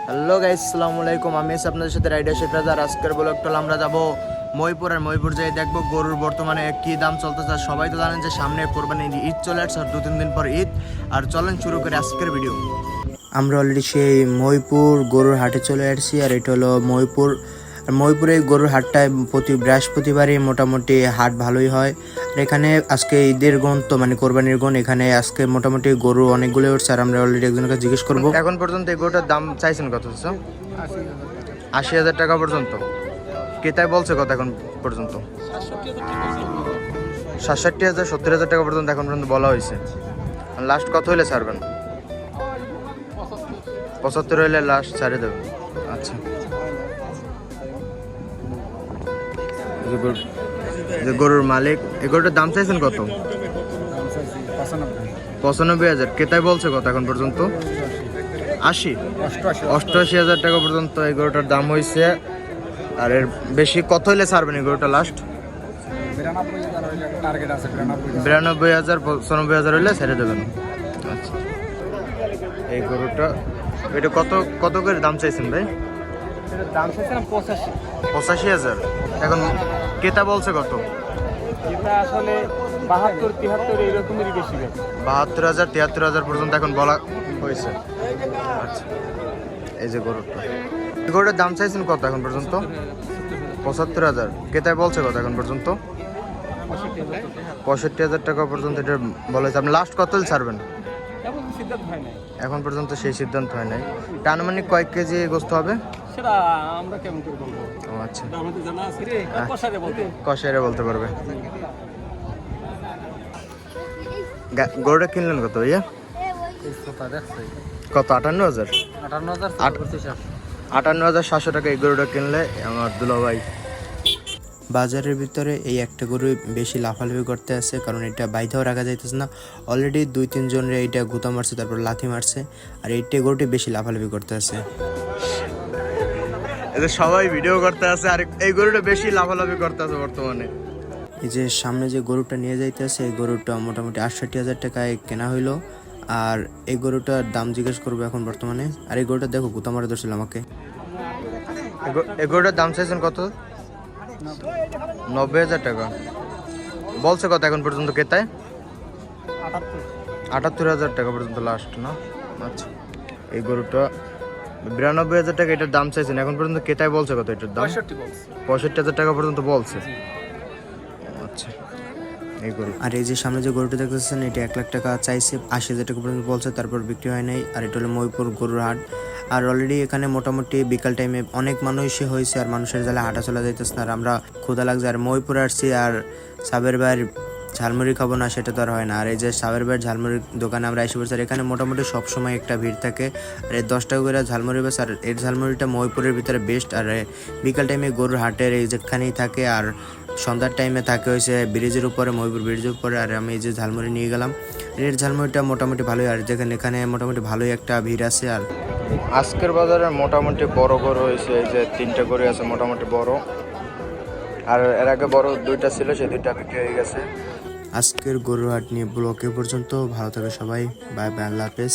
Hello guys, আসসালামু আলাইকুম। আমি আছি আপনাদের সাথে রাইডার শেখ রাজা। আজকের ব্লগটা আমরা যাব মহিপুর, আর মহিপুর যাই দেখবো গরুর বর্তমানে কি দাম চলতেছে। সবাই তো জানেন যে সামনে কোরবানির ঈদ চলে আসছে, আর 2-3 দিন পর ঈদ। আর চলেন শুরু করে আজকের ভিডিও। আমরা অলরেডি সেই মহিপুর গরুর হাটে চলে আসছি, আর এটা হলো মহিপুর। মহিপুরে গরুর হাটটায় প্রতি বৃহস্পতিবারই মোটামুটি হাট ভালোই হয়। আর এখানে আজকে ঈদের গুণ তো মানে কোরবানির গুণ, এখানে আজকে মোটামুটি গরু অনেকগুলো উঠছে। আর আমরা অলরেডি একজনকে জিজ্ঞেস করবো এখন পর্যন্ত এই গরুটার দাম চাইছেন কত? 80,000 টাকা পর্যন্ত। ক্রেতায় বলছে কত এখন পর্যন্ত? 67,000 70,000 টাকা পর্যন্ত এখন পর্যন্ত বলা হয়েছে। লাস্ট কত হইলে ছাড়বেন? 75 হইলে লাস্ট ছাড়ে দেবেন। আচ্ছা, গরুর মালিক এই গরুটার দাম চাইছেন কত? 95,000। ক্রেতায় বলছে কত এখন পর্যন্ত? 88,000 টাকা পর্যন্ত এই গরুটার দাম হয়েছে। আর এর বেশি কত হইলে ছাড়বেন এই গরুটা? লাস্ট 92,000 95,000 হইলে ছেড়ে দেবেন। আচ্ছা, এই গরুটা এটা কত করে দাম চাইছেন ভাই? দাম চাইছিলাম 85,000। এখন ক্রেতা বলছে কত? এটা আসলে 72-73 এইরকমেরই বেশি হবে। 72,000 73,000 পর্যন্ত এখন বলা হয়েছে। আচ্ছা, এই যে গরুটা, এই গরুটার দাম চাইছেন কত এখন পর্যন্ত? 75,000। ক্রেতায় বলছে কত এখন পর্যন্ত? 65,000 টাকা পর্যন্ত এটা বলা হয়েছে। আপনি লাস্ট কত ছাড়বেন? এখন পর্যন্ত সেই সিদ্ধান্ত হয় নাই। এটা আনুমানিক কয়েক কেজি গোস্ত হবে সেটা আমরা কেমন করে বলবো? ও আচ্ছা, আমাদের জানা আছে রে, কষাইরে বলতে পারবে। গরুটা কিনলেন কত ভাইয়া? কত? 58,000। 58,700 টাকা এই গরুটা কিনলে আমার দুলা ভাই। বাজারের ভিতরে এই একটা গরু বেশি লাফালাফি করতে আছে, কারণ এটা বাইধেও রাখা যাইতেছে না। অলরেডি 2-3 জনের এইটা গুতা মারছে, তারপর লাথি মারছে, আর এইটা গরুটি বেশি লাফালাফি করতে আছে। এদের সবাই ভিডিও করতে আছে, আর এই গরুটা বেশি লাফালাফি করতে আছে বর্তমানে। এই যে সামনে যে গরুটা নিয়ে যাইতে আছে, এই গরুটা মোটামুটি 68,000 টাকায় কেনা হইলো। আর এই গরুটার দাম জিজ্ঞেস করবো এখন বর্তমানে। আর এই গরুটা দেখো গুতা মারা ধরছিল আমাকে। এই গরুটার দাম চাইছেন কত? 90,000 টাকা। বলছে কত এখন পর্যন্ত ক্রেতায়? 78,000 টাকা পর্যন্ত লাস্ট না? আচ্ছা, এই গরুটা 92,000 টাকা এটার দাম চাইছেন। এখন পর্যন্ত ক্রেতায় বলছে কত এটার দাম? 65,000 টাকা পর্যন্ত বলছে। আচ্ছা, এই গরু। আর এই যে সামনে যে গরুটা দেখতেছেন, এটা 1 লাখ টাকা চাইছে, 80,000 টাকা পর্যন্ত বলছে, তারপর বিক্রি হয় নাই। আর এটা হলো মহিপুর গরুর হাট। আর অলরেডি এখানে মোটামুটি বিকাল টাইমে অনেক মানুষই হয়েছে, আর মানুষের জালে হাঁটা চলা যাইতেছে না। আর আমরা ক্ষুধা লাগছে, আর মহিপুরে আসছি, আর সাবের ভাইয়ের ঝালমুড়ি খাবো না সেটা তো আর হয় না। আর এই যে সাবের ভাইয়ের ঝালমুড়ির দোকানে আমরা এসে পড়ছি, আর এখানে মোটামুটি সবসময় একটা ভিড় থাকে। আর এই 10 টাকা করে ঝালমুড়ি বেশ, আর এর ঝালমুড়িটা মহিপুরের ভিতরে বেস্ট। আর বিকাল টাইমে গরুর হাটের এই যেখানেই থাকে, আর সন্ধ্যার টাইমে থাকে হয়েছে ব্রিজের উপরে, মহিপুর ব্রিজের উপরে। আর আমি এই যে ঝালমুড়ি নিয়ে গেলাম, এর ঝালমুড়িটা মোটামুটি ভালোই। আর দেখেন এখানে মোটামুটি ভালোই একটা ভিড় আছে। আর আজকের বাজারে মোটামুটি বড় গরু হয়েছে, এই যে 3টা গরু আছে মোটামুটি বড়। আর এর আগে বড় 2টা ছিল, সেই 2টা বিক্রি হয়ে গেছে। আজকের গরুর হাট নিয়ে ব্লগ এ পর্যন্ত। ভালো থাকে সবাই, বাই বাই, আল্লাহ হাফেজ।